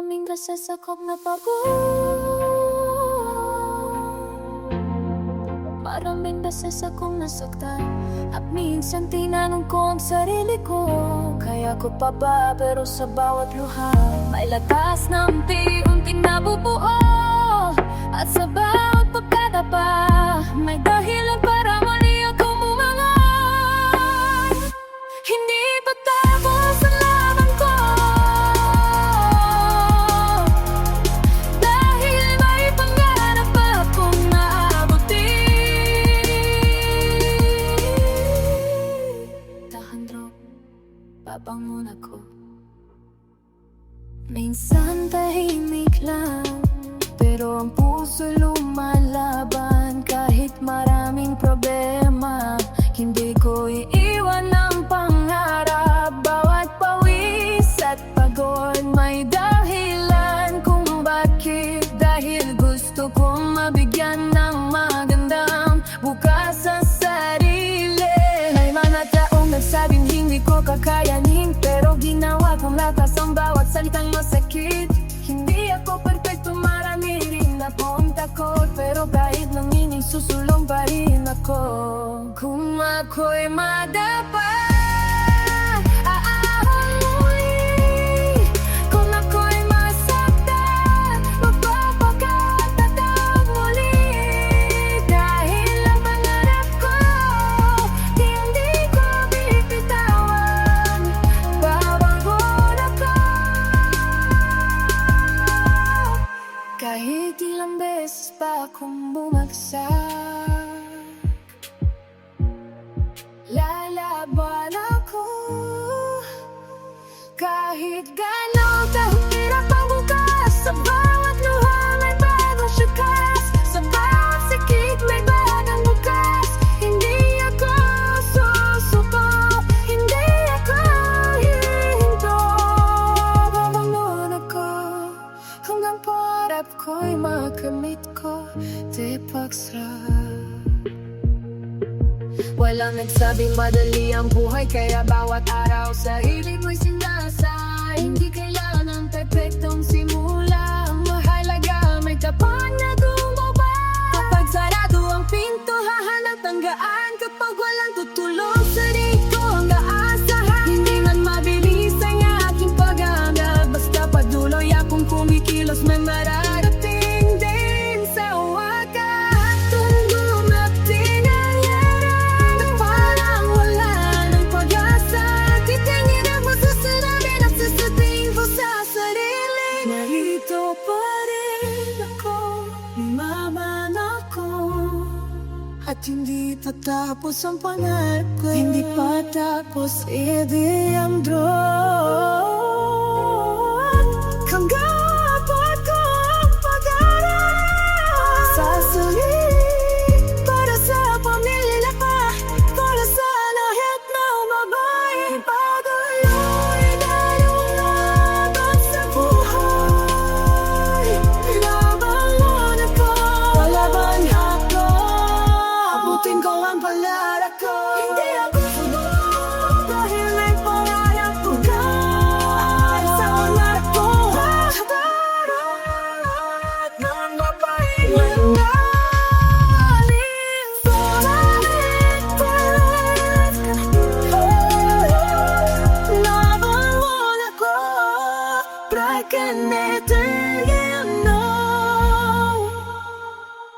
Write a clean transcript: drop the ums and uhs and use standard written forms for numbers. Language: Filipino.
Maraming beses akong napago. Maraming beses akong nasaktan, at minsan tinanong ko ang sarili ko, kaya ko pa ba? Pero sa bawat luha may lakas na unti-unting nabubuo, at sa bawat pagkadapa may dahilan para muli akong umangat. Hindi pa tapos ang laban ko, dahil may pangarap pa akong naabutin. Tahan drop, babangon ako. Minsan tahimik lang, pero ang puso lumalaban. Kahit maraming problema, hindi ko iiwan ang pangarap. Bawat pawis at pagod may dahilan kung bakit. Dahil gusto kong mabigyan ng magandang bukas sa sarili. May mga taong nagsabing hindi ko kakayanin, pero ginawa kong lakas ang bawat salitang masakit. Hindi ako perfecto, marami rin akong takot, pero kahit nanginig susulong pa rin ako. Kung ako'y madapa, aahon muli. Kung ako'y masaktan, magpapakatatag muli. Dahil ang pangarap ko, hindi ko bibitawan. Babangon ako. Kahit ilang beses pa akong bumagsak, lalaban ako. Kahit gano'ng kahirap ang bukas, sa bawat luha may bagong syukas. Sa bawat sakit may bagong bukas. Hindi ako susuko, hindi ako hihinto. Babangon ako hanggang pangarap ko'y makamit ko. Tepaksarap. Walang nagsabing madali ang buhay, kaya bawat araw sa hilig mo'y sinasay. Hindi kailangan ng perfectong simula, ang mahalaga may tapat na gumawa. Kapag sarado ang pinto, hahanap ng gaan. Kapag walang tutulog sa rito ang aasahan. Hindi man mabilis ang aking pag-angat, basta patuloy akong kumikilos, may mararating din sa wakas. Tunggu natin ang yaran, na parang wala ng pag-asa. Titingin ang masasalabin at sasabihin ko sa sarili, narito pa rin ako, lumaban ako. At hindi pa tapos ang pangarap ko, hindi pa tapos i-DM drop. Hanggang abot ko ang pag-aaral. Sasalit para sa pamilya pa, para sa lahat na umabay. Patuloy tayong laban sa buhay. Laban ako, lalaban ako. Abutin ko ang pangarap ko. Hindi ako sumunod dahil may pangarap ko ka. Sa pangarap ko, darat ng mapahingan na. Laban ako, breaking it again.